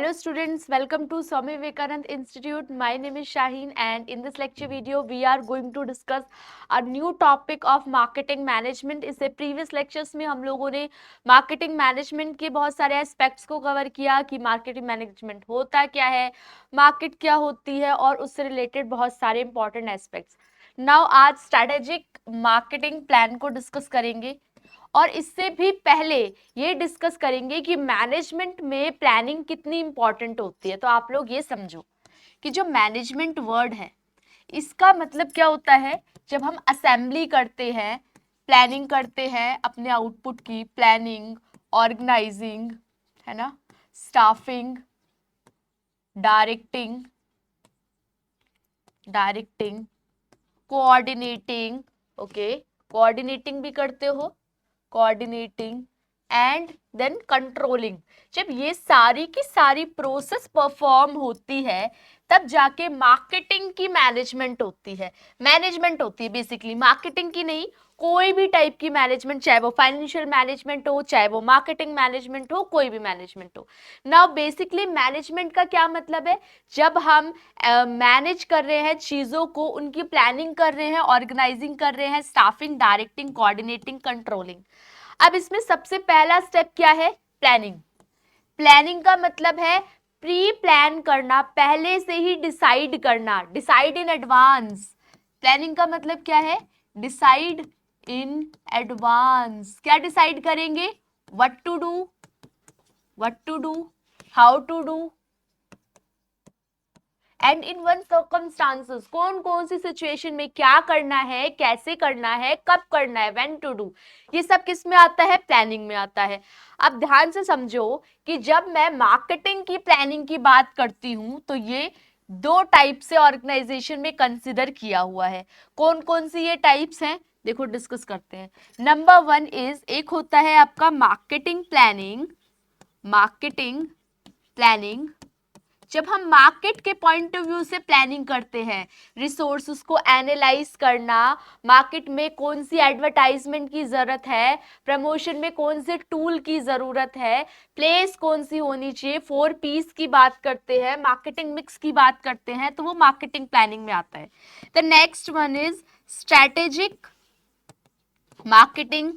Hello students, welcome to Swami Vivekanand Institute. My name is Shaheen and in this lecture video we are going to discuss a new topic of marketing management. इससे previous lectures में हम लोगों ने marketing management के बहुत सारे aspects को cover किया कि marketing management होता क्या है, market क्या होती है और उससे related बहुत सारे important aspects. Now आज strategic marketing plan को discuss करेंगे और इससे भी पहले ये डिस्कस करेंगे कि मैनेजमेंट में प्लानिंग कितनी इंपॉर्टेंट होती है। तो आप लोग ये समझो कि जो मैनेजमेंट वर्ड है इसका मतलब क्या होता है। जब हम असेंबली करते हैं, प्लानिंग करते हैं अपने आउटपुट की, प्लानिंग, ऑर्गेनाइजिंग, है ना, staffing, directing, coordinating, okay, coordinating भी करते हो, कोऑर्डिनेटिंग एंड देन कंट्रोलिंग। जब ये सारी की सारी प्रोसेस परफॉर्म होती है तब जाके मार्केटिंग की मैनेजमेंट होती है। बेसिकली मार्केटिंग की नहीं, कोई भी टाइप की मैनेजमेंट, चाहे वो फाइनेंशियल मैनेजमेंट हो, चाहे वो मार्केटिंग मैनेजमेंट हो, कोई भी मैनेजमेंट हो। नाउ बेसिकली मैनेजमेंट का क्या मतलब है? जब हम मैनेज कर रहे हैं चीजों को, उनकी प्लानिंग कर रहे हैं, ऑर्गेनाइजिंग कर रहे हैं, स्टाफिंग, डायरेक्टिंग, कोऑर्डिनेटिंग, कंट्रोलिंग। अब इसमें सबसे पहला स्टेप क्या है? प्लानिंग। प्लानिंग का मतलब है प्री प्लान करना, पहले से ही डिसाइड करना, डिसाइड इन एडवांस। प्लानिंग का मतलब क्या है? Decide in advance. क्या डिसाइड करेंगे? What to do, how to do and in one circumstances, कौन कौन सी सिचुएशन में क्या करना है, कैसे करना है, कब करना है, व्हेन टू डू। ये सब किस में आता है? प्लानिंग में आता है। अब ध्यान से समझो कि जब मैं मार्केटिंग की प्लानिंग की बात करती हूं तो ये दो टाइप से ऑर्गेनाइजेशन में कंसिडर किया हुआ है। कौन कौन सी ये टाइप्स हैं देखो, डिस्कस करते हैं। नंबर 1 इज, एक होता है आपका मार्केटिंग प्लानिंग। जब हम मार्केट के पॉइंट ऑफ व्यू से प्लानिंग करते हैं, रिसोर्सेस को एनालाइज करना, मार्केट में कौन सी एडवर्टाइजमेंट की जरूरत है, प्रमोशन में कौन से टूल की जरूरत है, प्लेस कौन सी होनी चाहिए, 4 पीस की बात करते हैं, मार्केटिंग मिक्स की बात करते हैं, तो वो मार्केटिंग प्लानिंग में आता है। The next one is strategic marketing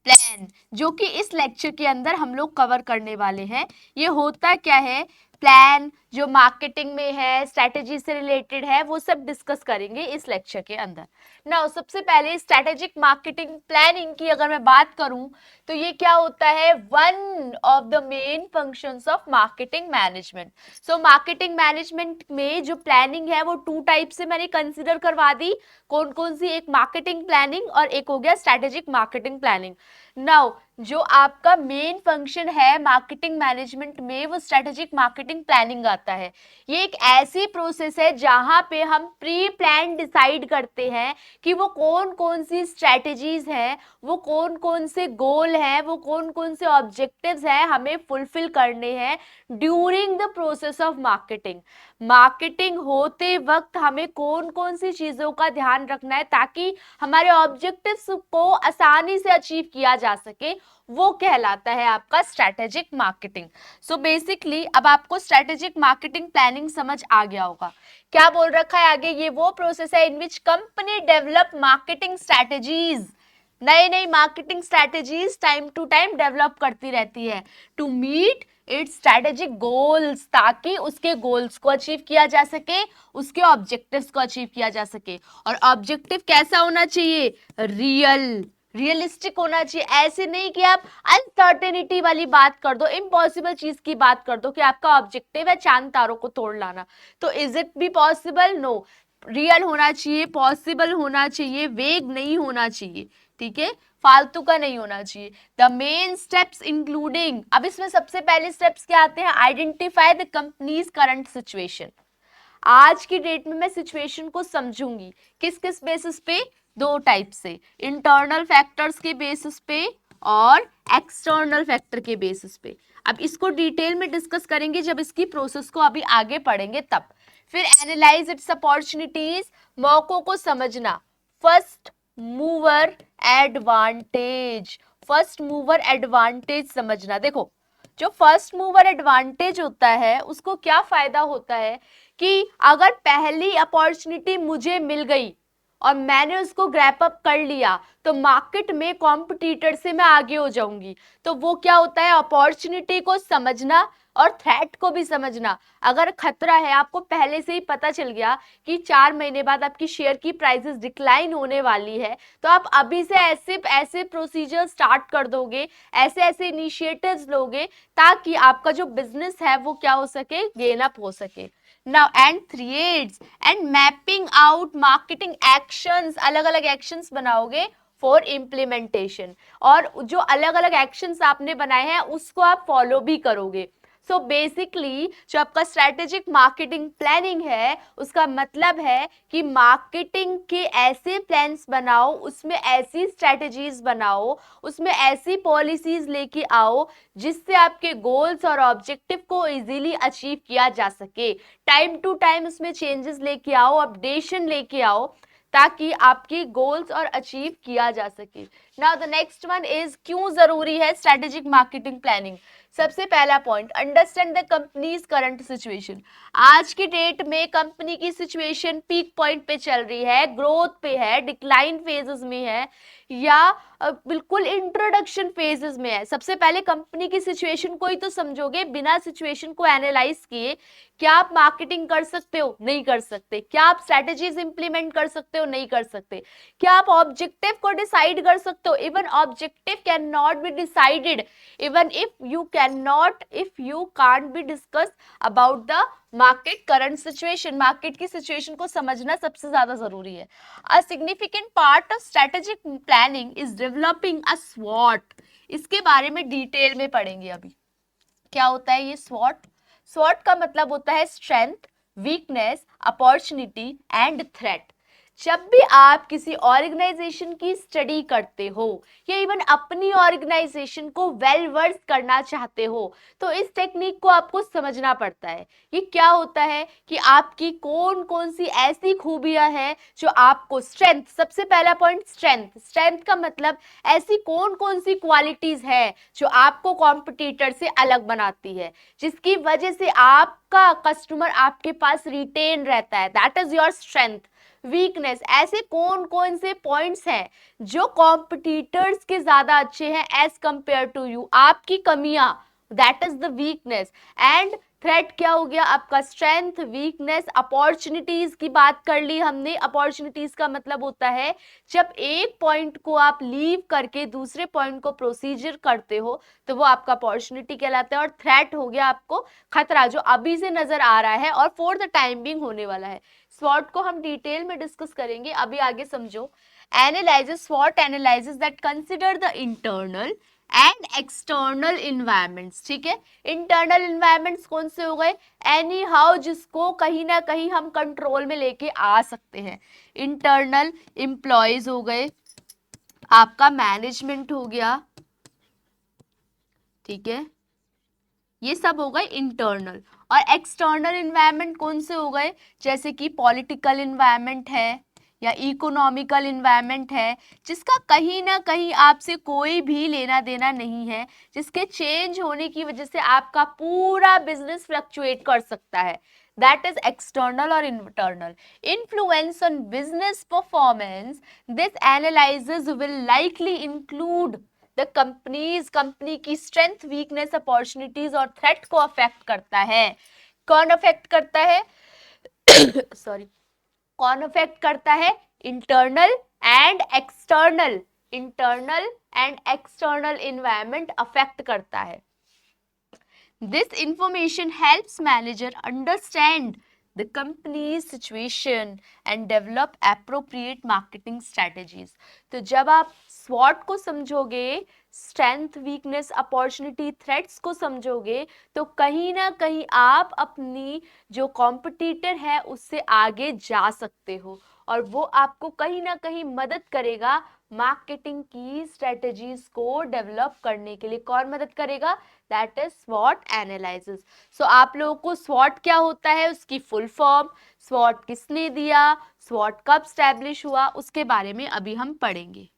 plan, जो कि इस लेक्चर के अंदर हम लोग कवर करने वाले हैं। ये होता क्या है? प्लान जो मार्केटिंग में है, स्ट्रेटेजी से रिलेटेड है, वो सब डिस्कस करेंगे इस लेक्चर के अंदर। नाउ सबसे पहले स्ट्रेटेजिक मार्केटिंग प्लानिंग की अगर मैं बात करूं तो ये क्या होता है? One of the main functions of marketing management. So marketing management में जो प्लानिंग है वो 2 टाइप से मैंने कंसिडर करवा दी। कौन कौन सी? एक मार्केटिंग प्लानिंग और एक हो गया स्ट्रेटेजिक मार्केटिंग प्लानिंग। नाउ जो आपका मेन फंक्शन है मार्केटिंग मैनेजमेंट में, वो स्ट्रेटेजिक मार्केटिंग प्लानिंग आता है। ये एक ऐसी प्रोसेस है जहां पे हम प्री प्लान डिसाइड करते हैं कि वो कौन कौन सी स्ट्रेटेजीज हैं, वो कौन कौन से गोल हैं, वो कौन कौन से ऑब्जेक्टिव्स हैं हमें फुलफिल करने हैं during the process of marketing. Marketing होते वक्त हमें कौन कौन सी चीजों का ध्यान रखना है ताकि हमारे ऑब्जेक्टिव्स को आसानी से अचीव किया जा सके, वो कहलाता है आपका स्ट्रेटेजिक मार्केटिंग। सो बेसिकली अब आपको स्ट्रेटेजिक मार्केटिंग प्लानिंग समझ आ गया होगा। क्या बोल रखा है आगे? ये वो प्रोसेस है in which company develop marketing strategies, नई नई marketing strategies time to time develop करती रहती है to meet its strategic goals, ताकि उसके गोल्स को अचीव किया जा सके, उसके ऑब्जेक्टिव्स को अचीव किया जा सके। और ऑब्जेक्टिव कैसा होना चाहिए? रियलिस्टिक होना चाहिए। ऐसे नहीं कि आप अनसर्टेनिटी वाली बात कर दो, इम्पॉसिबल चीज की बात कर दो कि आपका ऑब्जेक्टिव है चांद तारों को तोड़ लाना, तो is it be possible? No. Real होना चाहिए, पॉसिबल होना चाहिए, वेग नहीं होना चाहिए, ठीक है, फालतू का नहीं होना चाहिए। द मेन स्टेप्स इंक्लूडिंग, अब इसमें सबसे पहले स्टेप्स क्या आते हैं? Identify the companies current situation. आज की डेट में मैं सिचुएशन को समझूंगी किस किस बेसिस पे? 2 टाइप से, इंटरनल फैक्टर्स के बेसिस पे और एक्सटर्नल फैक्टर के बेसिस पे। अब इसको डिटेल में डिस्कस करेंगे जब इसकी प्रोसेस को अभी आगे पढ़ेंगे तब। फिर एनालाइज इट्स अपॉर्चुनिटीज, मौकों को समझना। फर्स्ट मूवर एडवांटेज समझना। देखो जो फर्स्ट मूवर एडवांटेज होता है उसको क्या फायदा होता है कि अगर पहली अपॉर्चुनिटी मुझे मिल गई और मैंने उसको ग्रैप अप कर लिया तो मार्केट में कॉम्पिटिटर से मैं आगे हो जाऊंगी। तो वो क्या होता है, अपॉर्चुनिटी को समझना और थ्रेट को भी समझना। अगर खतरा है, आपको पहले से ही पता चल गया कि 4 महीने बाद आपकी शेयर की प्राइसेस डिक्लाइन होने वाली है, तो आप अभी से ऐसे ऐसे प्रोसीजर स्टार्ट कर दोगे, ऐसे ऐसे इनिशिएटिव्स लोगे ताकि आपका जो बिजनेस है वो क्या हो सके, गेन अप हो सके। Now and creates and mapping out marketing actions, अलग अलग एक्शंस बनाओगे फॉर इम्प्लीमेंटेशन, और जो अलग अलग एक्शंस आपने बनाए हैं उसको आप फॉलो भी करोगे। सो बेसिकली जो आपका स्ट्रेटेजिक मार्केटिंग प्लानिंग है उसका मतलब है कि मार्केटिंग के ऐसे प्लान्स बनाओ, उसमें ऐसी स्ट्रेटेजीज बनाओ, उसमें ऐसी पॉलिसीज लेके आओ जिससे आपके गोल्स और ऑब्जेक्टिव को इजीली अचीव किया जा सके। टाइम टू टाइम उसमें चेंजेस लेके आओ, अपडेशन लेके आओ ताकि आपकी गोल्स और अचीव किया जा सके। Now the next one is क्यों जरूरी है स्ट्रेटेजिक मार्केटिंग प्लानिंग। सबसे पहला point, understand the companies current situation. आज की डेट में कंपनी की सिचुएशन पीक पॉइंट पे चल रही है, ग्रोथ पे है, डिक्लाइन फेजेस में है या बिल्कुल इंट्रोडक्शन फेजेस में है। सबसे पहले कंपनी की सिचुएशन को ही तो समझोगे, बिना सिचुएशन को एनालाइज किए क्या आप मार्केटिंग कर सकते हो, नहीं कर सकते। क्या आप स्ट्रेटेजीज इंप्लीमेंट कर सकते हो, नहीं कर सकते। क्या आप ऑब्जेक्टिव को डिसाइड कर सकते हो, even objective can not be decided even if you can't be discussed about the market current situation. Market की सिचुएशन को समझना सबसे ज्यादा जरूरी है। A significant part of strategic planning is developing a स्वॉट। इसके बारे में डिटेल में पढ़ेंगे अभी। क्या होता है ये स्वॉट? स्वॉट का मतलब होता है strength, weakness, opportunity and threat. जब भी आप किसी ऑर्गेनाइजेशन की स्टडी करते हो या इवन अपनी ऑर्गेनाइजेशन को वेल वर्स करना चाहते हो तो इस टेक्निक को आपको समझना पड़ता है। ये क्या होता है कि आपकी कौन कौन सी ऐसी खूबियां हैं जो आपको, स्ट्रेंथ, सबसे पहला पॉइंट स्ट्रेंथ। स्ट्रेंथ का मतलब ऐसी कौन कौन सी क्वालिटीज है जो आपको कॉम्पिटिटर से अलग बनाती है, जिसकी वजह से आपका कस्टमर आपके पास रिटेन रहता है, that is your strength. Weakness, ऐसे कौन कौन से पॉइंट्स हैं जो कॉम्पिटिटर्स के ज्यादा अच्छे हैं एज कंपेयर टू यू, आपकी कमियां, that is the weakness. And threat क्या हो गया आपका, स्ट्रेंथ, वीकनेस, अपॉर्चुनिटीज की बात कर ली हमने। अपॉर्चुनिटीज का मतलब होता है जब एक पॉइंट को आप लीव करके दूसरे पॉइंट को प्रोसीजर करते हो तो वो आपका अपॉर्चुनिटी कहलाता है। और थ्रेट हो गया आपको खतरा जो अभी से नजर आ रहा है और फॉर द टाइम बिंग होने वाला है। स्वॉट को हम डिटेल में डिस्कस करेंगे, अभी आगे समझो। एनालाइजेस, स्वॉट analyses that consider the internal and external environments. ठीक है, इंटरनल इन्वायरमेंट्स कौन से हो गए, एनी हाउ जिसको कहीं ना कहीं हम कंट्रोल में लेके आ सकते हैं। इंटरनल एम्प्लॉयज हो गए, आपका मैनेजमेंट हो गया, ठीक है, ये सब हो गए इंटरनल। और एक्सटर्नल इन्वायरमेंट कौन से हो गए, जैसे कि पॉलिटिकल इन्वायरमेंट है या इकोनॉमिकल इन्वायरमेंट है, जिसका कहीं ना कहीं आपसे कोई भी लेना देना नहीं है, जिसके चेंज होने की वजह से आपका पूरा बिजनेस फ्लक्चुएट कर सकता है। That is external or internal. Influence on business performance. This analysis will likely include the companies, company की स्ट्रेंथ, वीकनेस, अपॉर्चुनिटीज और थ्रेट को अफेक्ट करता है। कौन अफेक्ट करता है सॉरी कौन अफेक्ट करता है, internal and external, internal and external environment affect करता है। This information helps manager understand the company's situation and develop appropriate marketing strategies. तो जब आप SWOT को समझोगे, स्ट्रेंथ, वीकनेस, अपॉर्चुनिटी, थ्रेट्स को समझोगे तो कहीं ना कहीं आप अपनी जो कॉम्पिटिटर है उससे आगे जा सकते हो और वो आपको कहीं ना कहीं मदद करेगा मार्केटिंग की स्ट्रेटजीज को डेवलप करने के लिए। कौन मदद करेगा, दैट इज स्वॉट एनालिसिस। सो आप लोगों को स्वॉट क्या होता है, उसकी फुल फॉर्म, स्वॉट किसने दिया, स्वॉट कब स्टैब्लिश हुआ, उसके बारे में अभी हम पढ़ेंगे।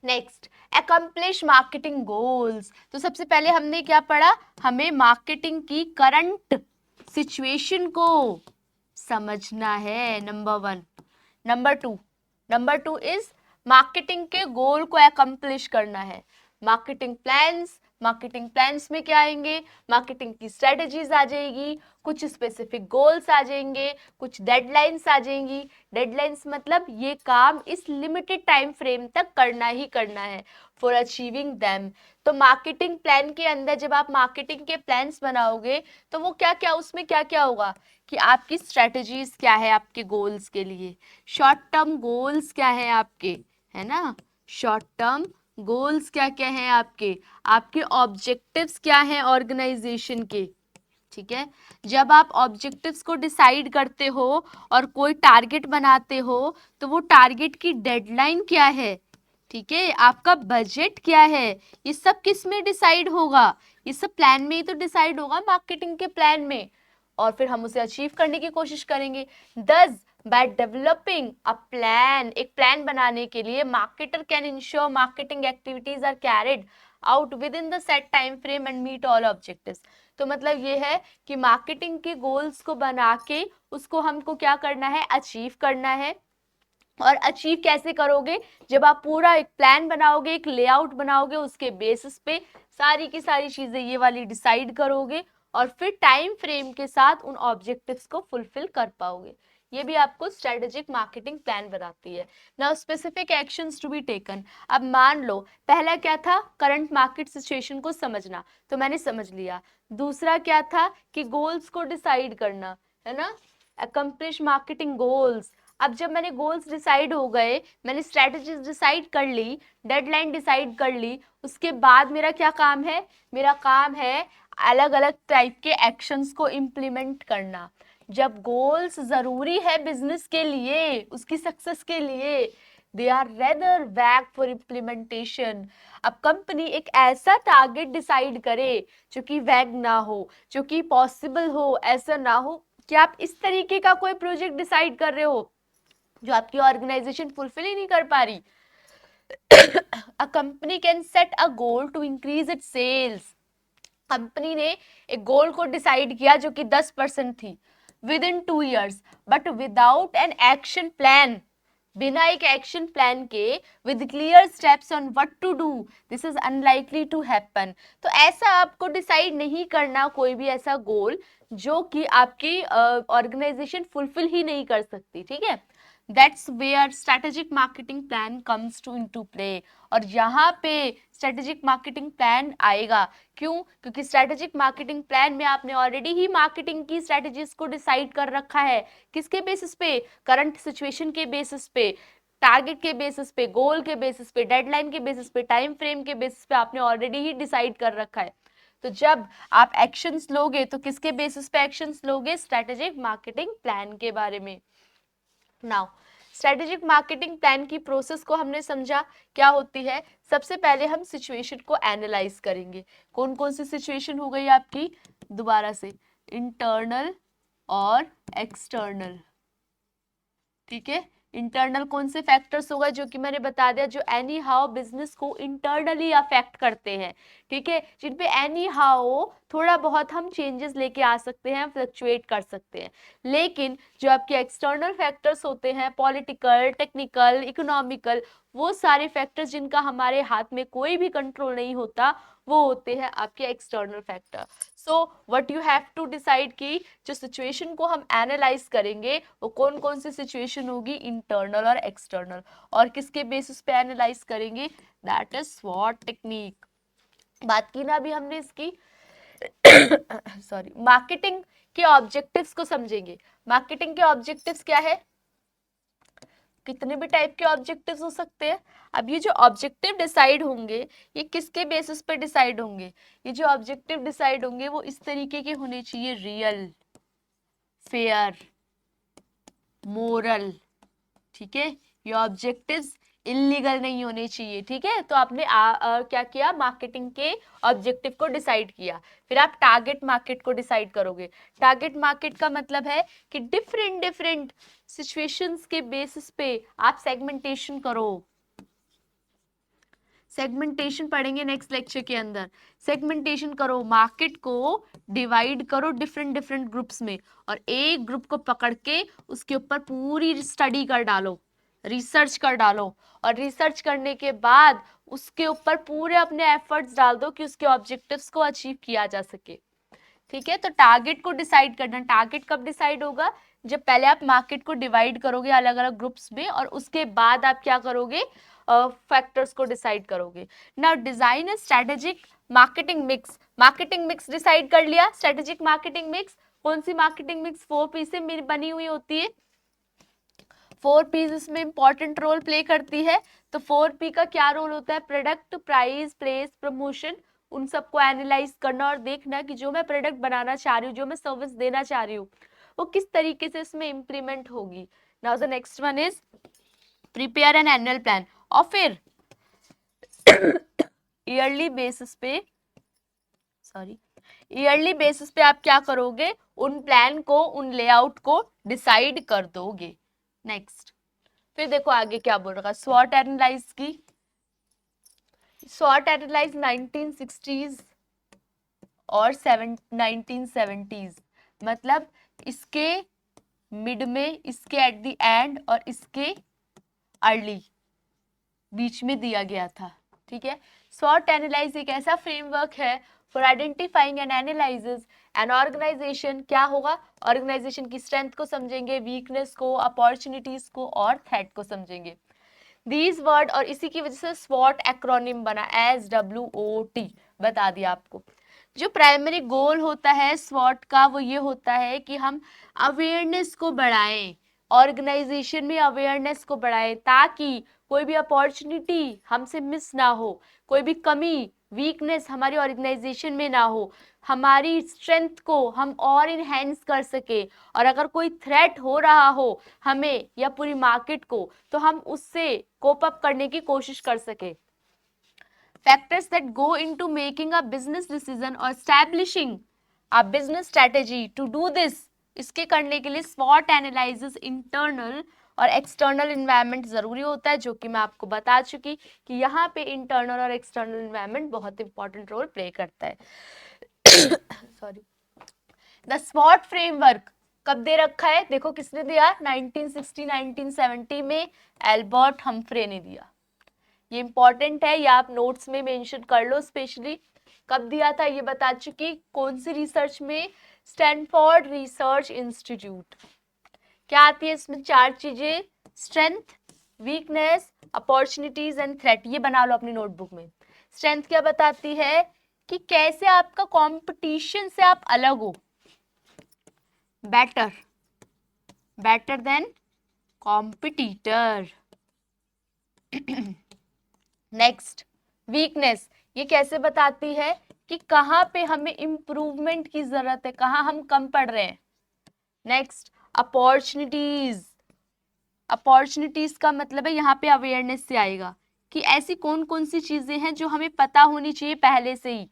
Next, accomplish marketing goals. तो सबसे पहले हमने क्या पढ़ा, हमें मार्केटिंग की करंट सिचुएशन को समझना है, number 1। Number two is marketing के गोल को अकम्प्लिश करना है। मार्केटिंग प्लान्स में क्या आएंगे, मार्केटिंग की स्ट्रेटजीज आ जाएगी, कुछ स्पेसिफिक गोल्स आ जाएंगे, कुछ डेडलाइंस आ जाएंगी। डेडलाइंस मतलब ये काम इस लिमिटेड टाइम फ्रेम तक करना ही करना है फॉर अचीविंग दैम। तो मार्केटिंग प्लान के अंदर जब आप मार्केटिंग के प्लान्स बनाओगे तो वो क्या क्या, उसमें क्या क्या होगा कि आपकी स्ट्रेटजीज क्या है आपके गोल्स के लिए, शॉर्ट टर्म गोल्स क्या है आपके, है ना, शॉर्ट टर्म गोल्स क्या क्या हैं आपके ऑब्जेक्टिव्स क्या हैं ऑर्गेनाइजेशन के। ठीक है, जब आप ऑब्जेक्टिव्स को डिसाइड करते हो और कोई टारगेट बनाते हो तो वो टारगेट की डेडलाइन क्या है, ठीक है, आपका बजट क्या है, ये सब किस में डिसाइड होगा, ये सब प्लान में ही तो डिसाइड होगा, मार्केटिंग के प्लान में, और फिर हम उसे अचीव करने की कोशिश करेंगे। Thus by developing a plan, एक प्लान बनाने के लिए marketer can ensure marketing activities are carried out within the set time frame and meet all objectives. तो मतलब ये है कि मार्केटिंग के गोल्स को बना के उसको हमको क्या करना है, अचीव करना है। और अचीव कैसे करोगे, जब आप पूरा एक प्लान बनाओगे, एक लेआउट बनाओगे, उसके बेसिस पे सारी की सारी चीजें ये वाली डिसाइड करोगे और फिर टाइम फ्रेम के साथ उन ऑब्जेक्टिव्स को फुलफिल कर पाओगे। ये भी आपको स्ट्रेटेजिक मार्केटिंग प्लान बनाती है। Now specific actions to be taken. अब मान लो पहला क्या था, करंट मार्केट सिचुएशन को समझना, तो मैंने समझ लिया। दूसरा क्या था कि गोल्स को डिसाइड करना, है ना, अकम्प्लिश मार्केटिंग गोल्स। अब जब मैंने गोल्स डिसाइड हो गए, मैंने स्ट्रेटजीज डिसाइड कर ली, डेडलाइन डिसाइड कर ली, उसके बाद मेरा क्या काम है, मेरा काम है अलग अलग टाइप के एक्शंस को इम्प्लीमेंट करना। जब गोल्स जरूरी है बिजनेस के लिए, उसकी सक्सेस के लिए, दे आर रेदर वैग फॉर इम्प्लीमेंटेशन। अब कंपनी एक ऐसा टारगेट डिसाइड करे जो कि वैग ना हो, जो कि पॉसिबल हो, ऐसा ना हो कि आप इस तरीके का कोई प्रोजेक्ट डिसाइड कर रहे हो जो आपकी ऑर्गेनाइजेशन फुलफिल ही नहीं कर पा रही। A company can set a goal to increase its sales. Company ने एक गोल को डिसाइड किया जो कि 10% थी within 2 years, but without an action plan, बिना एक एक्शन प्लान के, with clear steps on what to do, this is unlikely to happen. तो ऐसा आपको डिसाइड नहीं करना कोई भी ऐसा गोल जो कि आपकी ऑर्गेनाइजेशन फुलफिल ही नहीं कर सकती। ठीक है, that's where strategic marketing plan comes to into play. और यहाँ पे स्ट्रेटेजिक मार्केटिंग प्लान आएगा। क्यों? क्योंकि स्ट्रेटेजिक मार्केटिंग प्लान में आपने ऑलरेडी ही मार्केटिंग की स्ट्रेटेजीज को डिसाइड कर रखा है। किसके बेसिस पे? करंट सिचुएशन के बेसिस पे, टारगेट के बेसिस पे, गोल के बेसिस पे, डेडलाइन के बेसिस पे, टाइम फ्रेम के बेसिस पे आपने ऑलरेडी ही डिसाइड कर रखा है। तो जब आप एक्शंस लोगे तो किसके बेसिस पे एक्शंस लोगे? स्ट्रेटेजिक मार्केटिंग प्लान के बारे में। नाउ स्ट्रेटेजिक मार्केटिंग प्लान की प्रोसेस को हमने समझा क्या होती है। सबसे पहले हम सिचुएशन को एनालाइज करेंगे। कौन कौन सी सिचुएशन हो गई आपकी, दोबारा से, इंटरनल और एक्सटर्नल। ठीक है, इंटरनल कौन से फैक्टर्स होगा जो कि मैंने बता दिया, जो एनी हाउ बिजनेस को इंटरनली अफेक्ट करते हैं। ठीक है, जिन पे एनी हाउ थोड़ा बहुत हम चेंजेस लेके आ सकते हैं, फ्लक्चुएट कर सकते हैं। लेकिन जो आपके एक्सटर्नल फैक्टर्स होते हैं, पॉलिटिकल, टेक्निकल, इकोनॉमिकल, वो सारे फैक्टर्स जिनका हमारे हाथ में कोई भी कंट्रोल नहीं होता, वो होते हैं आपके external factor. So what you have to decide कि जो सिचुएशन को हम एनालाइज करेंगे वो कौन कौन सी सिचुएशन होगी, इंटरनल और एक्सटर्नल। और किसके बेसिस पे एनालाइज करेंगे? दैट इज स्वॉट टेक्निक। बात की ना अभी हमने इसकी सॉरी, मार्केटिंग के ऑब्जेक्टिव्स को समझेंगे। मार्केटिंग के ऑब्जेक्टिव्स क्या है? कितने भी टाइप के ऑब्जेक्टिव्स हो सकते हैं। अब ये जो ऑब्जेक्टिव डिसाइड होंगे ये किसके बेसिस पे डिसाइड होंगे? ये जो ऑब्जेक्टिव डिसाइड होंगे वो इस तरीके के होने चाहिए, रियल, फेयर, मोरल। ठीक है, ये ऑब्जेक्टिव्स इलीगल नहीं होने चाहिए। ठीक है, तो आपने क्या किया, मार्केटिंग के ऑब्जेक्टिव को डिसाइड किया। फिर आप टारगेट मार्केट को डिसाइड करोगे। टारगेट मार्केट का मतलब है कि डिफरेंट डिफरेंट सिचुएशंस के बेसिस पे आप सेगमेंटेशन करो। सेगमेंटेशन पढ़ेंगे नेक्स्ट लेक्चर के अंदर। सेगमेंटेशन करो, मार्केट को डिवाइड करो डिफरेंट डिफरेंट ग्रुप्स में, और एक ग्रुप को पकड़ के उसके ऊपर पूरी स्टडी कर डालो, रिसर्च कर डालो, और रिसर्च करने के बाद उसके ऊपर पूरे अपने एफर्ट्स डाल दो कि उसके ऑब्जेक्टिव्स को अचीव किया जा सके। ठीक है, तो टारगेट को डिसाइड करना। टारगेट कब डिसाइड होगा? जब पहले आप मार्केट को डिवाइड करोगे अलग अलग ग्रुप्स में, और उसके बाद आप क्या करोगे? फैक्टर्स को डिसाइड करोगे। नाउ डिजाइन ए strategic marketing mix. Marketing mix decide कर लिया। स्ट्रेटेजिक मार्केटिंग मिक्स, कौन सी मार्केटिंग मिक्स? 4P से बनी हुई होती है। 4P इसमें इंपॉर्टेंट रोल प्ले करती है। तो 4P का क्या रोल होता है? प्रोडक्ट, प्राइस, प्लेस, प्रमोशन, उन सबको एनालाइज करना और देखना कि जो मैं प्रोडक्ट बनाना चाह रही हूँ, जो मैं सर्विस देना चाह रही हूँ, वो किस तरीके से इसमें इंप्लीमेंट होगी। Now the next one is prepare an annual plan, और फिर ईयरली बेसिस पे आप क्या करोगे? उन प्लान को, उन लेआउट को डिसाइड कर दोगे। नेक्स्ट, फिर देखो आगे क्या बोल रहा है। स्वॉट एनालाइज की, स्वॉट एनालाइज 1960s और 1970s, मतलब इसके मिड में, इसके एट द एंड और इसके अर्ली बीच में दिया गया था। ठीक है, स्वॉट एनालाइज एक ऐसा फ्रेमवर्क है for identifying and analyses an organisation. क्या होगा? ऑर्गेनाइजेशन की स्ट्रेंथ को समझेंगे, वीकनेस को, अपॉर्चुनिटीज को और थ्रेट को समझेंगे। दीज वर्ड, और इसी की वजह से स्वॉट एक्रोनिम बना, SWOT बता दिया आपको। जो प्राइमरी गोल होता है स्वॉट का वो ये होता है कि हम अवेयरनेस को बढ़ाएं, ऑर्गेनाइजेशन में अवेयरनेस को बढ़ाएं, ताकि कोई भी अपॉर्चुनिटी हमसे मिस ना हो, कोई भी कमी, वीकनेस हमारी ऑर्गेनाइजेशन में ना हो, हमारी स्ट्रेंथ को हम और इनहेंस कर सके, और अगर कोई थ्रेट हो रहा हो हमें या पूरी मार्केट को, तो हम उससे कोप अप करने की कोशिश कर सके। Factors that go into making a business decision or establishing a business strategy. To do this, इसके करने के लिए SWOT एनालिसिस इंटरनल और एक्सटर्नल इन्वायरमेंट जरूरी होता है, जो कि मैं आपको बता चुकी कि यहाँ पे इंटरनल और एक्सटर्नल इन्वायरमेंट बहुत इंपॉर्टेंट रोल प्ले करता है। सॉरी, द SWOT फ्रेमवर्क कब दे रखा है? देखो किसने दिया? 1960-1970 में एल्बर्ट हम्फ्रे ने दिया। ये इंपॉर्टेंट है, ये आप नोट्स में मेंशन कर लो स्पेशली। कब दिया था ये बता चुकी। कौन सी रिसर्च में? Stanford research institute. क्या आती है इसमें? 4 चीजें, strength, weakness, opportunities and threat. ये बना लो अपनी नोटबुक में। स्ट्रेंथ क्या बताती है? कि कैसे आपका कंपटीशन से आप अलग हो, better than competitor. Next, weakness, ये कैसे बताती है कि कहाँ पे हमें इम्प्रूवमेंट की जरूरत है, कहाँ हम कम पड़ रहे हैं। नेक्स्ट, अपॉर्चुनिटीज का मतलब है यहाँ पे अवेयरनेस से आएगा कि ऐसी कौन कौन सी चीजें हैं जो हमें पता होनी चाहिए पहले से ही।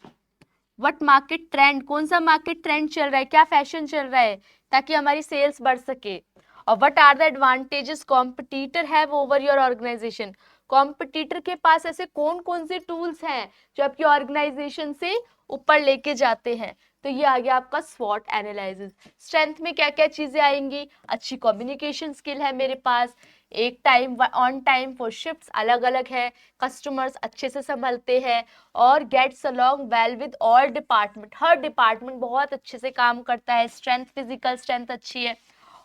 व्हाट मार्केट ट्रेंड, कौन सा मार्केट ट्रेंड चल रहा है, क्या फैशन चल रहा है, ताकि हमारी सेल्स बढ़ सके। और what are the advantages competitor have over your organisation, competitor के पास ऐसे कौन कौन से टूल्स हैं जो आपकी ऑर्गेनाइजेशन से ऊपर लेके जाते हैं। तो ये आ गया आपका स्वॉट एनालिसिस। स्ट्रेंथ में क्या क्या चीजें आएंगी? अच्छी कम्युनिकेशन स्किल है मेरे पास, एक time on time for shifts अलग अलग है, कस्टमर्स अच्छे से संभलते हैं, और gets along well with all department, हर डिपार्टमेंट बहुत अच्छे से काम करता है। स्ट्रेंथ, फिजिकल स्ट्रेंथ अच्छी है,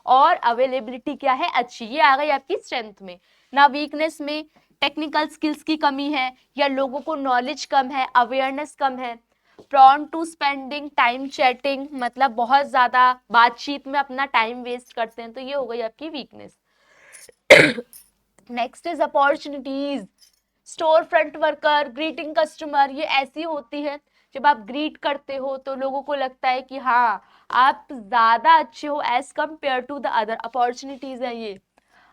और अवेलेबिलिटी क्या है? अच्छी। ये आ गई आपकी स्ट्रेंथ में। ना वीकनेस में टेक्निकल स्किल्स की कमी है, या लोगों को नॉलेज कम है, अवेयरनेस कम है। Prone to spending time chatting, मतलब बहुत ज्यादा बातचीत में अपना टाइम वेस्ट करते हैं, तो ये हो गई आपकी weakness. Next is opportunities, store front worker, greeting customer, ये ऐसी होती है जब आप ग्रीट करते हो तो लोगों को लगता है कि हाँ आप ज्यादा अच्छे हो as compare to the other. Opportunities है ये।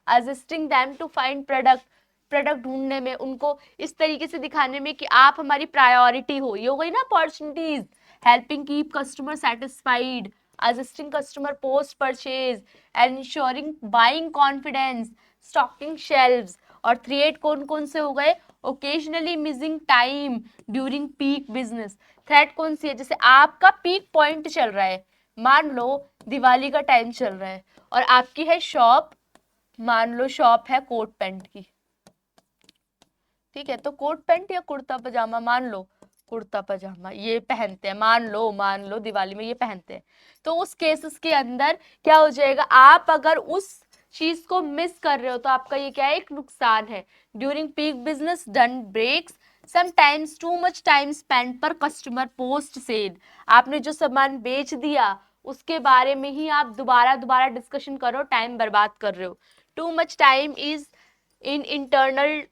Assisting them to find product ढूंढने में, उनको इस तरीके से दिखाने में कि आप हमारी प्रायोरिटी हो, ये हो गई ना opportunities. Helping keep customer satisfied, assisting customer post purchase, ensuring buying confidence, stocking shelves. और 3 कौन कौन से हो गए? Occasionally missing time during peak business. Threat कौन सी है? जैसे आपका पीक पॉइंट चल रहा है, मान लो दिवाली का टाइम चल रहा है और आपकी है शॉप, मान लो शॉप है कोट पैंट की, ठीक है, तो कोट पैंट या कुर्ता पजामा, मान लो कुर्ता पजामा ये पहनते हैं, मान लो दिवाली में ये पहनते हैं, तो उस केसेस के अंदर क्या हो जाएगा, आप अगर उस चीज को मिस कर रहे हो तो आपका ये क्या है, एक नुकसान है। During peak business done breaks sometimes too much time spend per customer post sale. आपने जो सामान बेच दिया उसके बारे में ही आप दोबारा दोबारा डिस्कशन करो, टाइम बर्बाद कर रहे हो। To much time is in internal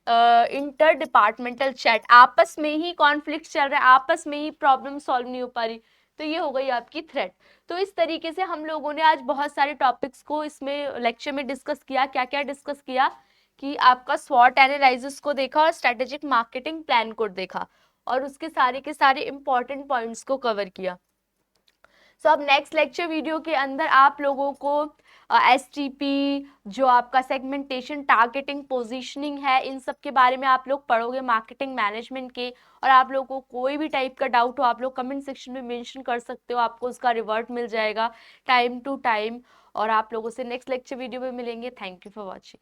inter departmental chat, आपस में ही कॉन्फ्लिक्ट चल रहा है, आपस में ही प्रॉब्लम सॉल्व नहीं हो पा रही, तो ये हो गई आपकी थ्रेट। तो इस तरीके से हम लोगों ने आज बहुत सारे टॉपिक्स को इसमें लेक्चर में डिस्कस किया। क्या क्या डिस्कस किया कि आपका स्वॉट एनालिसिस को देखा और स्ट्रेटेजिक मार्केटिंग प्लान को देखा और उसके सारे के सारे इंपॉर्टेंट पॉइंट्स को कवर किया। सो अब नेक्स्ट लेक्चर वीडियो के अंदर आप लोगों को एसटीपी, जो आपका सेगमेंटेशन, टारगेटिंग, पोजीशनिंग है, इन सब के बारे में आप लोग पढ़ोगे मार्केटिंग मैनेजमेंट के। और आप लोगों को कोई भी टाइप का डाउट हो आप लोग कमेंट सेक्शन में मेंशन कर सकते हो, आपको उसका रिवर्ट मिल जाएगा टाइम टू टाइम। और आप लोगों से नेक्स्ट लेक्चर वीडियो में मिलेंगे। Thank you for watching.